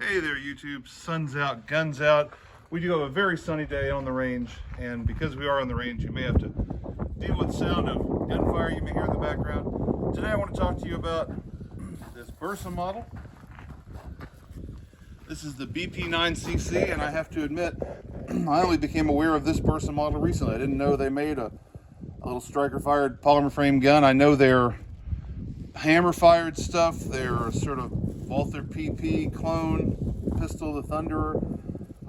Hey there YouTube, sun's out, guns out. We do have a very sunny day on the range, and because we are on the range, you may have to deal with the sound of gunfire you may hear in the background. Today I want to talk to you about this Bersa model. This is the BP9cc, and I have to admit, I only became aware of this Bersa model recently. I didn't know they made a little striker-fired polymer frame gun. I know they're hammer-fired stuff. They're sort of Walther PP clone pistol, the Thunderer.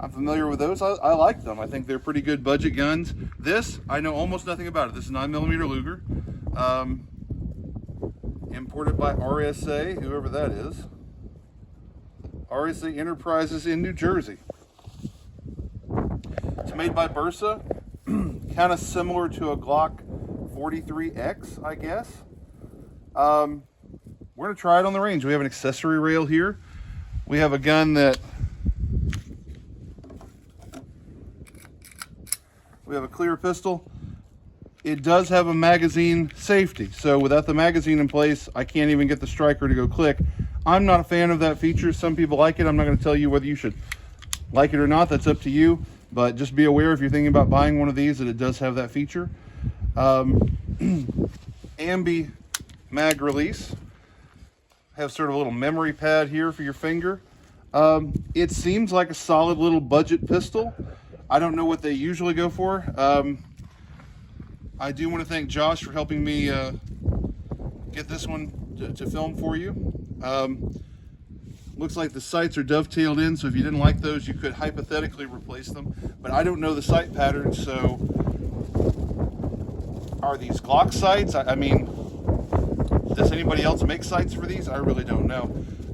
I'm familiar with those. I like them. I think they're pretty good budget guns. This, I know almost nothing about it. This is 9mm Luger, imported by RSA, whoever that is. RSA Enterprises in New Jersey. It's made by Bersa, kind of similar to a Glock 43X, I guess. We're going to try it on the range. We have an accessory rail here. We have a gun that we have a clear pistol. It does have a magazine safety, so without the magazine in place, I can't even get the striker to go click. I'm not a fan of that feature. Some people like it. I'm not going to tell you whether you should like it or not. That's up to you, but just be aware if you're thinking about buying one of these that it does have that feature. Ambi mag release. Have sort of a little memory pad here for your finger. It seems like a solid little budget pistol. I don't know what they usually go for. I do want to thank Josh for helping me get this one to film for you. Looks like the sights are dovetailed in, so if you didn't like those, you could hypothetically replace them. But I don't know the sight patterns, so are these Glock sights? I mean, does anybody else make sights for these? I really don't know.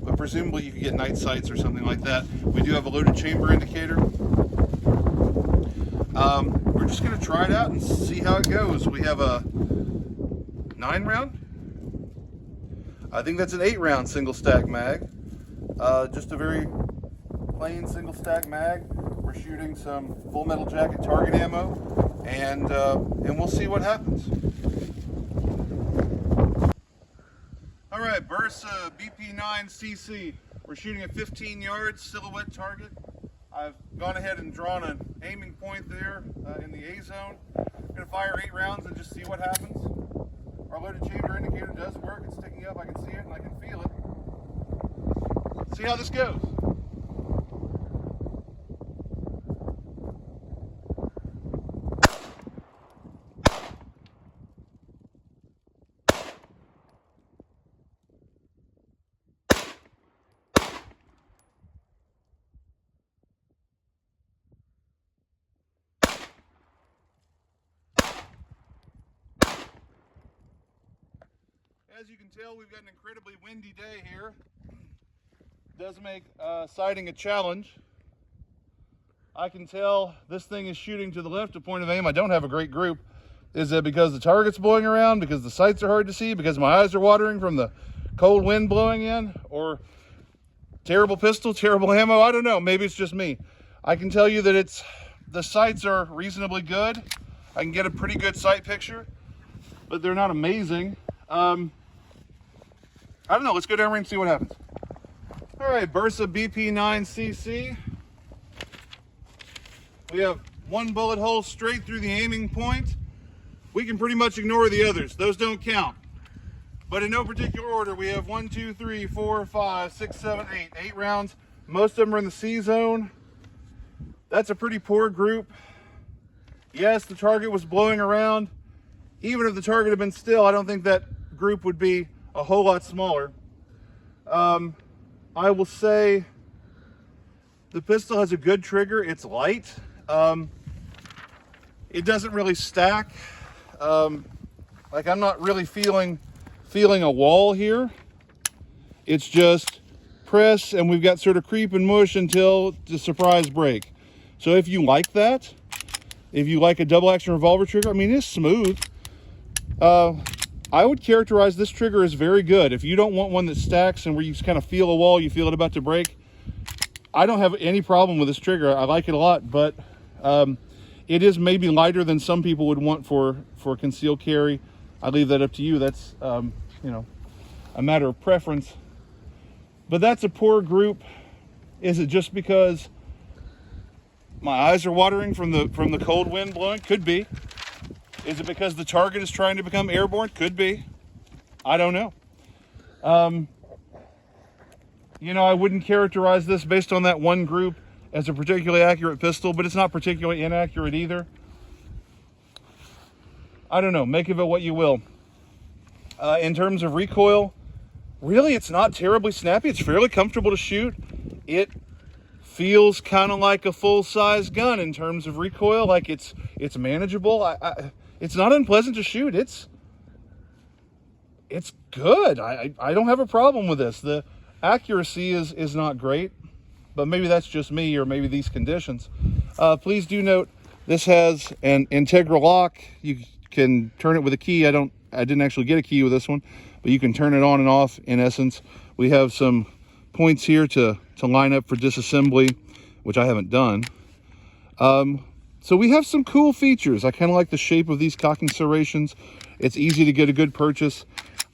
But presumably you could get night sights or something like that. We do have a loaded chamber indicator. We're just going to try it out and see how it goes. We have a 9-round. I think that's an 8-round single stack mag. Just a very plain single stack mag. We're shooting some Full Metal Jacket target ammo, and we'll see what happens. All right, Bersa BP9cc. We're shooting at 15 yards, silhouette target. I've gone ahead and drawn an aiming point there in the A zone. I'm gonna fire 8 rounds and just see what happens. Our loaded chamber indicator does work. It's sticking up. I can see it and I can feel it. Let's see how this goes. As you can tell, we've got an incredibly windy day here. Does make sighting a challenge. I can tell this thing is shooting to the left of point of aim. I don't have a great group. Is that because the target's blowing around, because the sights are hard to see, because my eyes are watering from the cold wind blowing in, or terrible pistol, terrible ammo? I don't know. Maybe it's just me. I can tell you that the sights are reasonably good. I can get a pretty good sight picture, but they're not amazing. I don't know, let's go down range and see what happens. All right, Bersa BP9cc. We have one bullet hole straight through the aiming point. We can pretty much ignore the others. Those don't count. But in no particular order, we have 1, 2, 3, 4, 5, 6, 7, 8. 8 rounds. Most of them are in the C zone. That's a pretty poor group. Yes, the target was blowing around. Even if the target had been still, I don't think that group would be a whole lot smaller. I will say the pistol has a good trigger. It's light. It doesn't really stack. Like, I'm not really feeling a wall here. It's just press, and we've got sort of creep and mush until the surprise break. So if you like that, if you like a double action revolver trigger, I mean, it's smooth. I would characterize this trigger as very good. If you don't want one that stacks and where you kind of feel a wall, you feel it about to break, I don't have any problem with this trigger. I like it a lot, but it is maybe lighter than some people would want for concealed carry. I leave that up to you. That's you know, a matter of preference. But that's a poor group. Is it just because my eyes are watering from the cold wind blowing? Could be. Is it because the target is trying to become airborne? Could be. I don't know. You know, I wouldn't characterize this based on that one group as a particularly accurate pistol, but it's not particularly inaccurate either. I don't know, make of it what you will. In terms of recoil, really it's not terribly snappy. It's fairly comfortable to shoot. It feels kind of like a full-size gun in terms of recoil, like it's manageable. It's not unpleasant to shoot. It's good. I don't have a problem with this. The accuracy is not great, but maybe that's just me or maybe these conditions. Please do note this has an integral lock. You can turn it with a key. I didn't actually get a key with this one, but you can turn it on and off in essence. We have some points here to line up for disassembly, which I haven't done. So we have some cool features. I kind of like the shape of these cocking serrations. It's easy to get a good purchase.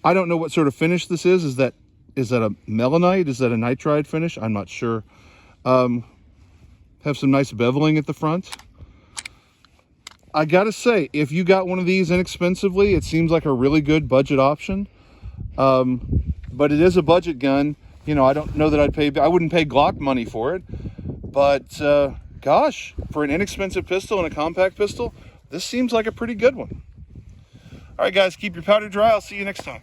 I don't know what sort of finish this is. Is that a melanite? Is that a nitride finish? I'm not sure. Have some nice beveling at the front. I gotta say, if you got one of these inexpensively, it seems like a really good budget option. But it is a budget gun. You know, I don't know that I wouldn't pay Glock money for it. But gosh, for an inexpensive pistol and a compact pistol, this seems like a pretty good one. All right, guys, keep your powder dry. I'll see you next time.